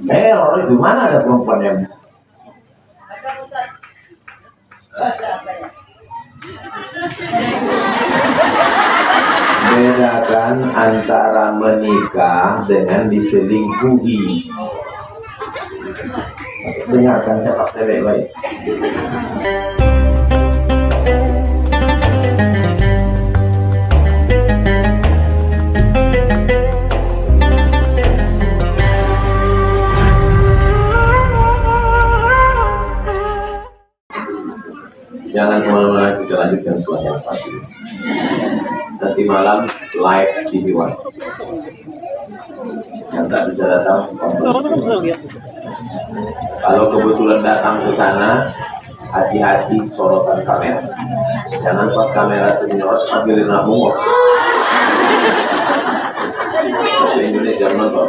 Teror itu mana ada perempuan yang bedakan antara menikah dengan diselingkuhi. Dengarkan cakap saya baik-baik. Jangan kemana-mana, kita lanjutkan setelah yang satu. Nanti malam live TV One. Yang tak bisa datang, kalau kebetulan datang ke sana, hati-hati sorotan kamera. Jangan pas kamera itu menyorot sambil nabung. Bahasa Indonesia nonton.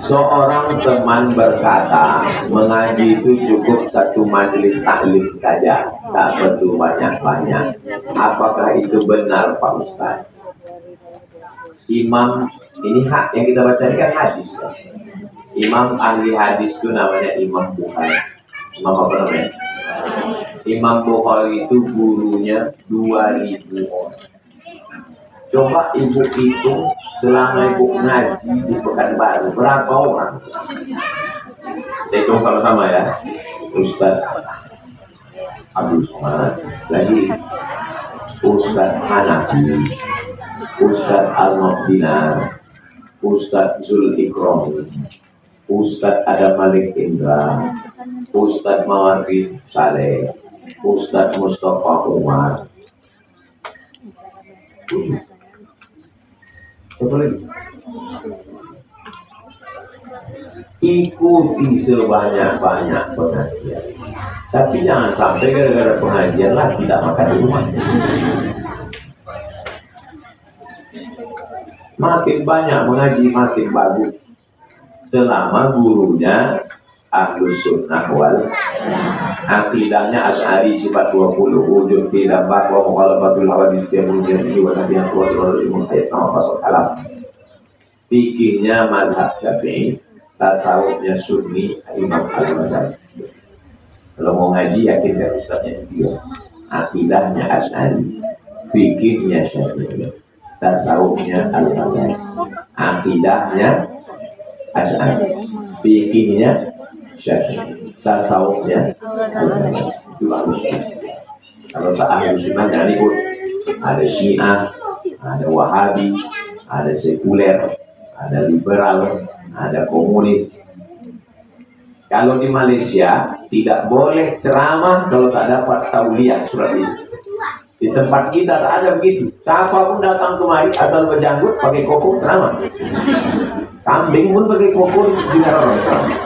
Seorang teman berkata, mengaji itu cukup satu majelis taklim saja, tak perlu banyak-banyak. Apakah itu benar, Pak Ustaz? Imam, ini hak yang kita baca ini kan hadis, kan? Imam ahli hadis itu namanya Imam Bukhari. Imam apa namanya? Imam Bukhari itu gurunya 2000 orang. Coba ibu hitung selama ibu ngaji di Pekanbaru berapa orang? Hitung sama-sama ya. Ustaz Abdul Somad, lagi Ustaz Hanafi, Ustaz Al-Maqdinar, Ustaz Zul Ikram, Ustaz Adam Malik Indra, Ustaz Mawardi Saleh, Ustaz Mustafa Umar. Ikuti sebanyak-banyak pengajian, tapi jangan sampai gara-gara pengajian lah tidak makan di rumah. Makin banyak mengaji makin bagus, selama gurunya Ahlus Sunnah wal akidahnya Asy'ari sifat 20 wujud tidak bahwa mukhalafatul hawadits yang menjadi jiwa Nabi yang kuat ilmu ayat sama pasal kalam. Fikihnya mazhab Syafi'i, tasawufnya Sunni Imam Al-Ghazali. Kalau mau ngaji yakin kan ustaznya dia. Akidahnya Asy'ari, fikihnya Syafi'i, tasawufnya Al-Ghazali. Akidahnya Asy'ari, fikihnya Syafi'i, tasawufnya itu harus. Kalau tak ahli sunnah jadi pun ada Syiah, ada Wahabi, ada sekuler, ada liberal, ada komunis. Kalau di Malaysia tidak boleh ceramah kalau tak dapat tauliah surat itu. Di tempat kita tak ada begitu. Siapa pun datang kemari asal berjanggut pakai koko ceramah. Kambing pun pakai koko juga orang ceramah.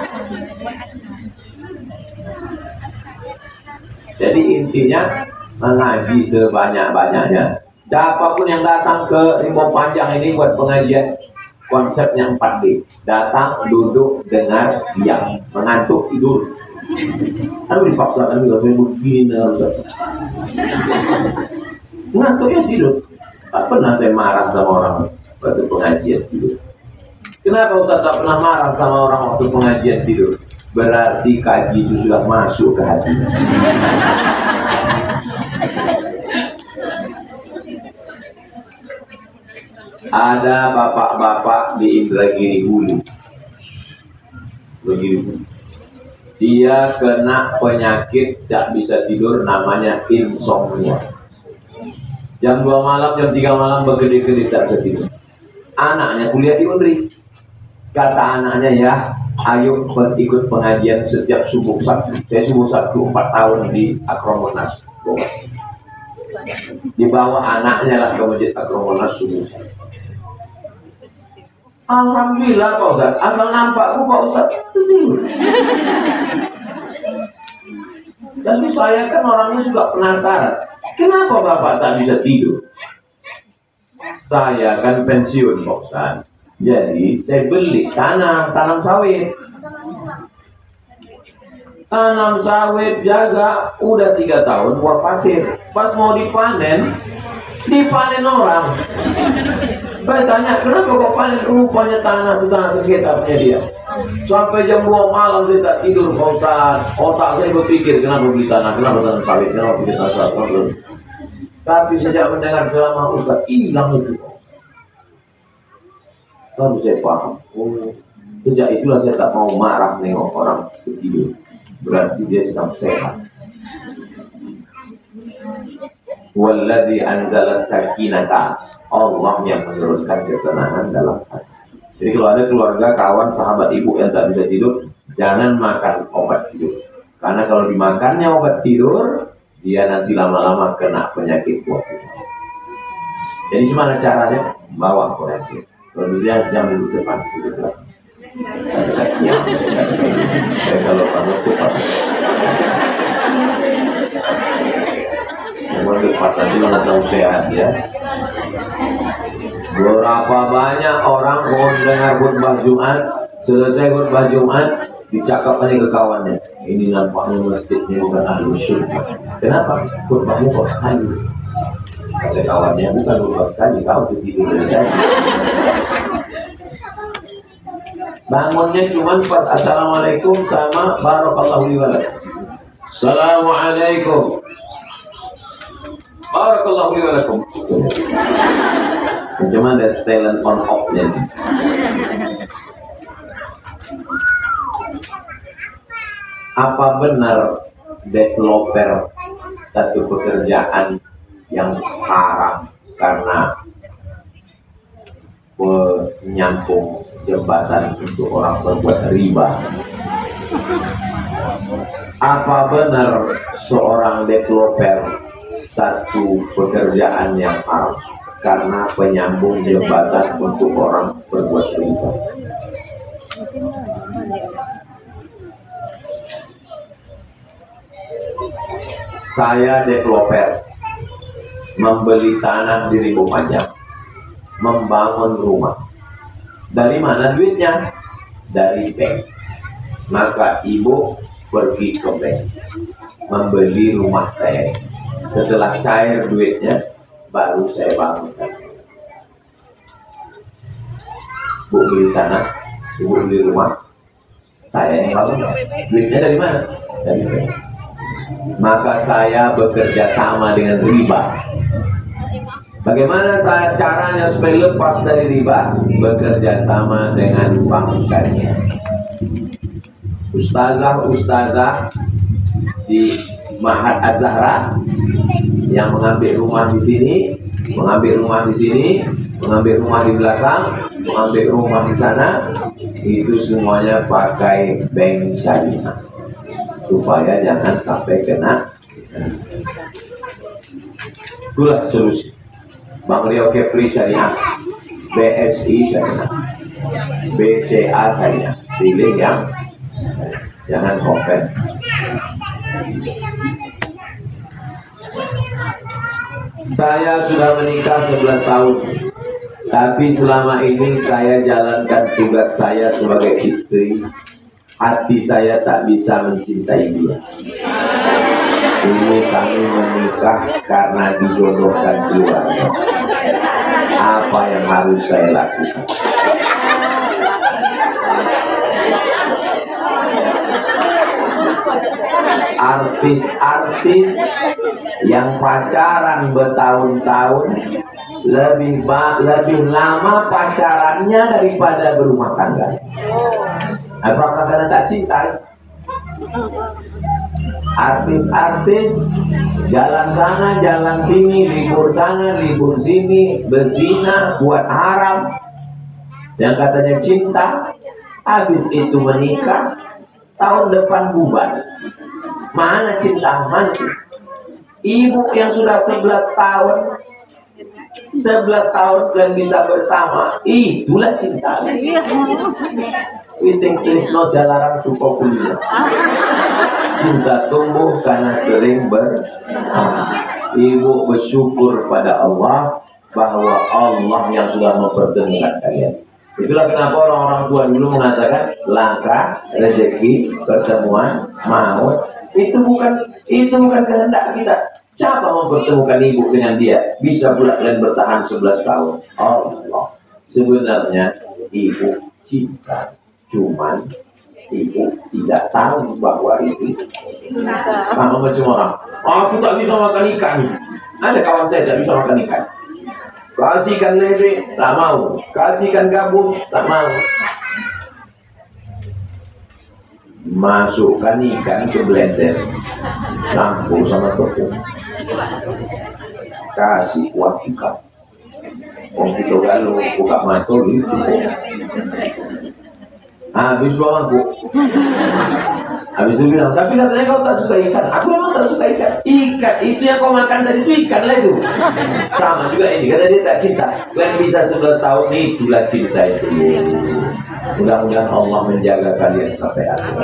Jadi intinya mengaji sebanyak-banyaknya. Siapapun yang datang ke Rimau Panjang ini buat pengajian, konsepnya 4D. Datang, duduk, dengar, diam. Mengantuk, tidur. Aduh dipaksakan juga, saya begini. Mengantuknya tidur. Tak pernah saya marah sama orang waktu pengajian tidur. Kenapa Ustaz tak pernah marah sama orang waktu pengajian tidur? Berarti kaji itu sudah masuk ke hati. Ada bapak-bapak di Indragiri Hulu. Dia kena penyakit tak bisa tidur namanya insomnia. Jam 2 malam, jam 3 malam berkedip-kedip tak bisa tidur. Anaknya kuliah di Undri. Kata anaknya, ya ayo ikut pengajian setiap subuh Sabtu. Saya subuh Sabtu 4 tahun di Akromonas. Dibawa anaknya lah ke masjid Akromonas subuh Sabtu. Alhamdulillah Pak Ustaz, asal nampakku Pak Ustaz tidur. Tapi saya kan orangnya juga penasaran, kenapa Bapak tak bisa tidur? Saya kan pensiun Pak Ustaz, jadi saya beli tanam sawit. tanam sawit, jaga, udah 3 tahun buah pasir. Pas mau dipanen orang. Saya tanya, kenapa kok panen? Rupanya tanah itu tanah sengketa punya dia. Sampai jam 2 malam saya tak tidur, Pak Ustaz. Otak saya berpikir, kenapa beli tanah, kenapa tanam sawit, kenapa beli tanah sawit. Tapi sejak mendengar ceramah Ustaz, hilang itu. Lalu saya paham. Sejak itulah saya tak mau marah nengok orang ketidur. Berarti dia sedang sehat. Walladzi anzala sakinata, Allah yang menurunkan ketenangan dalam hati. Jadi kalau ada keluarga, kawan, sahabat ibu yang tak bisa tidur, jangan makan obat tidur. Karena kalau dimakannya obat tidur, dia nanti lama-lama kena penyakit kuat. Jadi gimana caranya? Bawa koreksi. Kalau dia jangan duduk depan, duduk belakang. Kalau bangun cepat. Menurut pasal itu tahu sehat ya. Berapa banyak orang mau dengar khutbah Jumat, selesai khutbah Jumat dicakapkan ke kawannya. Ini nampaknya masjidnya bukan ahli syurga. Kenapa? Khutbahnya kok sekali. Kata kawannya bukan khutbah sekali, kau tidur dari tadi. Bangunnya cuma pas assalamualaikum sama barakallahu li wa lakum. Assalamualaikum. Barakallahu li wa lakum. Cuma ada talent on off-nya. Apa benar developer satu pekerjaan yang haram karena menyambung jembatan untuk orang berbuat riba? Apa benar seorang developer satu pekerjaan yang haram karena penyambung jembatan untuk orang berbuat riba? Saya developer, membeli tanah di Ribu Panjang, membangun rumah. Dari mana duitnya? Dari bank. Maka ibu pergi ke bank, membeli rumah saya. Setelah cair duitnya, baru saya bangunkan. Bu beli tanah, ibu beli rumah, saya yang bangun. Duitnya dari mana? Dari bank. Maka saya bekerja sama dengan riba. Bagaimana caranya supaya lepas dari riba? Bekerja sama dengan bank syariah. Ustazah di Mahat Az-Zahra yang mengambil rumah di sini, mengambil rumah di sini, mengambil rumah di belakang, mengambil rumah di sana, itu semuanya pakai bank syariah supaya jangan sampai kena. Itulah solusi. Bang Rio Kepri syariah, BSI syariah, BCA syariah. Pilih yang jangan open. Saya sudah menikah 11 tahun, tapi selama ini saya jalankan tugas saya sebagai istri. Hati saya tak bisa mencintai dia. Dulu kami menikah karena dijodohkan keluarga. Apa yang harus saya lakukan? Artis-artis yang pacaran bertahun-tahun lebih lama pacarannya daripada berumah tangga. Apakah karena tak cinta? Artis-artis jalan sana, jalan sini, libur sana, libur sini, berzina, buat haram, yang katanya cinta, habis itu menikah, tahun depan bubar. Mana cinta? Mana? Ibu yang sudah 11 tahun dan bisa bersama, itulah cinta. Witing Krisno Jalaran Sukokulia. Cinta tumbuh karena sering bersama. Ibu bersyukur pada Allah bahwa Allah yang sudah mempertemukan kalian. Itulah kenapa orang-orang tua dulu mengatakan langkah, rezeki, pertemuan, maut. Itu bukan kehendak kita. Siapa mempertemukan ibu dengan dia? Bisa pula dan bertahan 11 tahun. Allah. Sebenarnya ibu cinta. Cuman ibu tidak tahu bahwa itu sama macam orang. Aku tak bisa makan ikan. Ada kawan saya tak bisa makan ikan. Kasihkan lele, tak mau. Kasihkan gabus, tak mau. Masukkan ikan ke blender, campur sama tepung, kasih kuah ikan. Kita galau buka mata gitu. Habis bawa aku. Habis itu bilang, tapi katanya kau tak suka ikan. Aku memang tak suka ikan. Ikan itu yang kau makan tadi itu ikan lah itu. Sama juga ini, kata dia tak cinta. Yang bisa 11 tahun itulah cinta itu. Mudah-mudahan Allah menjaga kalian sampai akhir.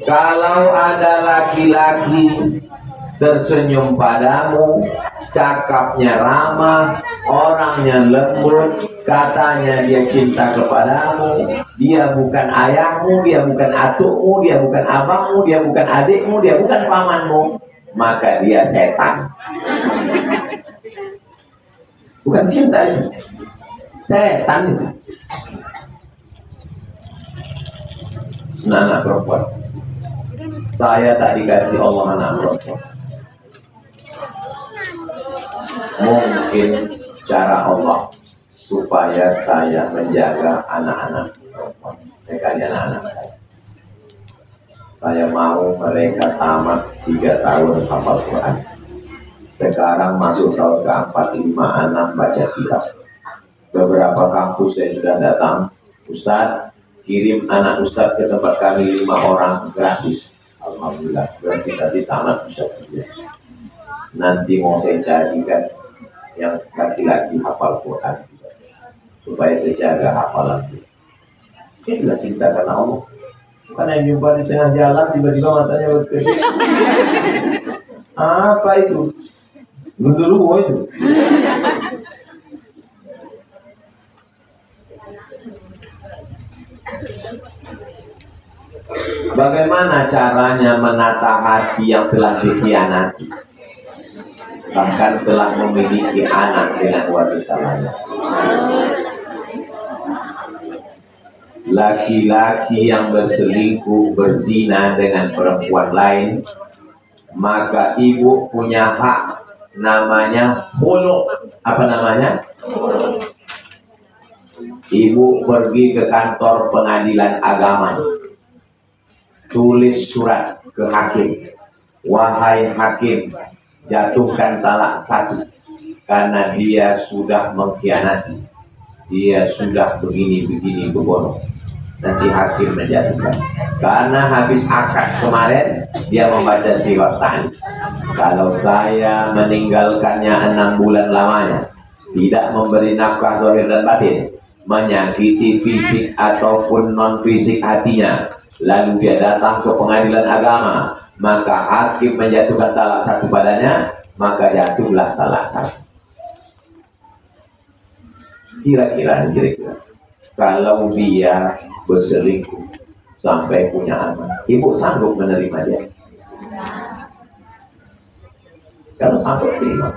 Kalau ada laki-laki tersenyum padamu, cakapnya ramah, orangnya lembut, katanya dia cinta kepadamu, dia bukan ayahmu, dia bukan atukmu, dia bukan abangmu, dia bukan adikmu, dia bukan pamanmu, maka dia setan. Bukan cinta itu, setan itu. Anak perempuan, saya tak dikasih Allah anak perempuan. Mungkin cara Allah supaya saya menjaga anak-anak perempuan, mereka anak-anak saya. Saya mau mereka tamat 3 tahun hafal Quran. Sekarang masuk tahun ke-4, 5 anak baca kitab. Beberapa kampus saya sudah datang, Ustaz, kirim anak Ustaz ke tempat kami 5 orang gratis. Alhamdulillah, berarti tadi tamat bisa kerja. Nanti mau saya carikan yang laki-laki hafal Quran supaya terjaga hafalan itu. Inilah cinta karena Allah. Bukan yang jumpa di tengah jalan tiba-tiba matanya berkedip. Apa itu? Gundurwo itu. Bagaimana caranya menata hati yang telah dikhianati, bahkan telah memiliki anak dengan wanita lain? Laki-laki yang berselingkuh, berzina dengan perempuan lain, maka ibu punya hak, namanya khulu'. Apa namanya? Ibu pergi ke kantor pengadilan agama, tulis surat ke hakim, wahai hakim, jatuhkan talak 1 karena dia sudah mengkhianati, dia sudah begini begono. Nanti hakim menjatuhkan. Karena habis akad kemarin dia membaca siwak tani, kalau saya meninggalkannya 6 bulan lamanya, tidak memberi nafkah zahir dan batin, menyakiti fisik ataupun non fisik hatinya, lalu dia datang ke pengadilan agama, maka hakim menjatuhkan talak 1 padanya, maka jatuhlah talak 1. Kira-kira kalau dia berselingkuh sampai punya anak, ibu sanggup menerima dia? Kalau sanggup terima.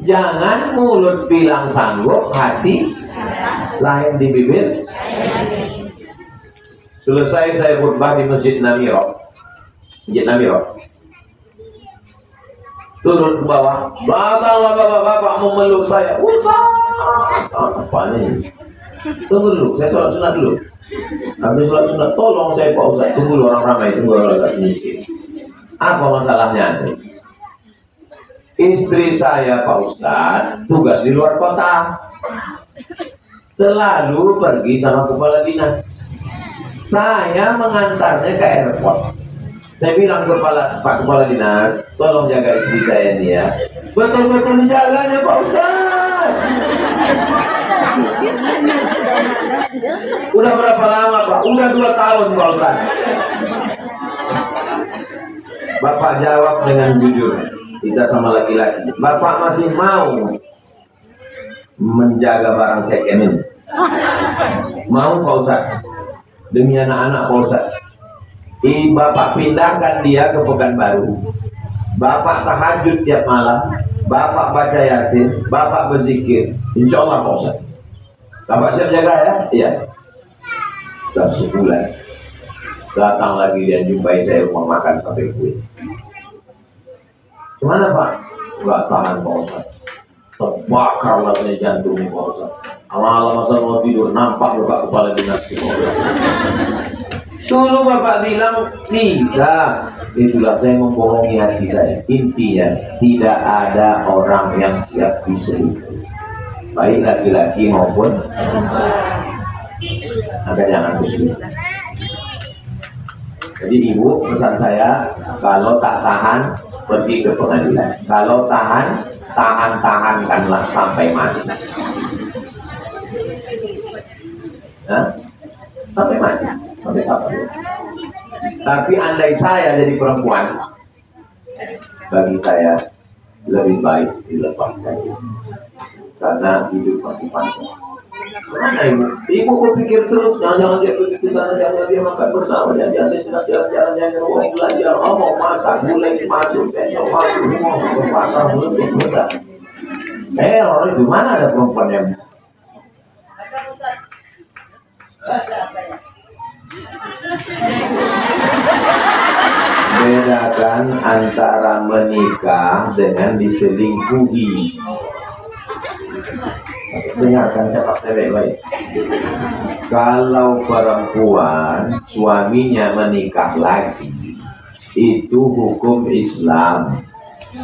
Jangan mulut bilang sanggup, hati lain di bibir. Selesai saya khutbah di Masjid Namiro, turun ke bawah, datanglah bapak-bapak memeluk saya. Apa ini? Tunggu dulu, saya sholat sunat dulu. Habis sholat sunat, tolong saya Pak Ustaz, tunggu dulu, orang ramai, tunggu orang agak sedikit. Apa masalahnya? Istri saya Pak Ustaz tugas di luar kota, selalu pergi sama kepala dinas. Saya mengantarnya ke airport. Saya bilang Pak Kepala Dinas, tolong jaga istri saya ini ya. Betul-betul dijaganya Pak Ustaz. Udah berapa lama Pak? Udah 2 tahun Pak Ustaz. Bapak jawab dengan jujur, kita sama laki-laki, Bapak masih mau menjaga barang second hand. Mau Pak Ustaz? Demi anak-anak Pak Ustaz. Bapak pindahkan dia ke Pekanbaru. Bapak tahajud tiap malam, Bapak baca Yasin, Bapak berzikir. Insya Allah Pak Ustaz. Bapak siap jaga ya? Iya. Sudah sebulan. Datang lagi dia jumpai saya mau makan sampai kue. Gimana Pak? Enggak tahan Pak Ustaz. Terbakar rasanya jantungnya Pak Ustaz. Malam masa mau tidur nampak luka kepala dinas Pak Ustaz. Dulu Bapak bilang bisa. Itulah saya membohongi hati saya. Intinya tidak ada orang yang siap diselingkuh, baik laki-laki maupun maka jangan berselingkuh. Jadi ibu pesan saya, kalau tak tahan pergi ke pengadilan. Kalau tahan, tahan-tahankanlah sampai mati. Nah, sampai mati. Sampai kapan? Tapi andai saya jadi perempuan, bagi saya lebih baik dilepaskan, karena hidup masih panjang. Mana ibu? Ibu berpikir terus, jangan dia pergi ke sana, jangan dia makan bersama, jangan dia senang jalan-jalan, jangan dia belajar, mau masak, mulai masuk, besok masuk, mau masak, mulai mudah. Orang itu mana ada perempuan yang bedakan antara menikah dengan diselingkuhi. Dengarkan cepat baik-baik. Kalau perempuan suaminya menikah lagi, itu hukum Islam.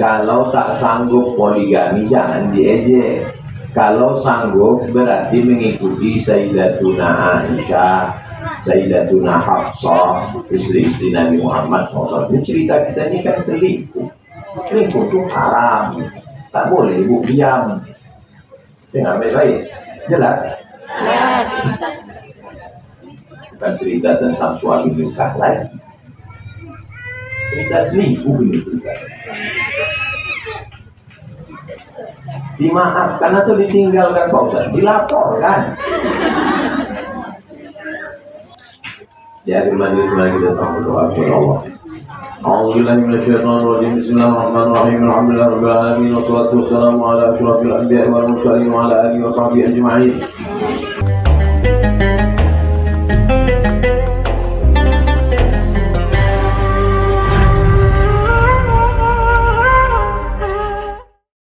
Kalau tak sanggup poligami jangan diejek. Kalau sanggup berarti mengikuti Sayyidatuna Aisyah, Sayyidatuna Hafsah, istri-istri Nabi Muhammad SAW. Ini cerita kita ini kan selingkuh. Selingkuh itu haram. Tak boleh ibu diam. Dengar baik-baik. Jelas? Jelas. Bukan cerita tentang suami nikah lagi. Cerita selingkuh ini cerita. Dimaafkan atau ditinggalkan Pak Ustaz? Dilaporkan. Di akhir majelis mari kita berdoa kepada Allah. A'udzubillahi minasyaitonir rajim. Bismillahirrahmanirrahim. Alhamdulillahirabbil alamin wassalatu wassalamu ala asyrofil anbiya'i wal mursalin wa ala alihi wa sahbihi ajma'in.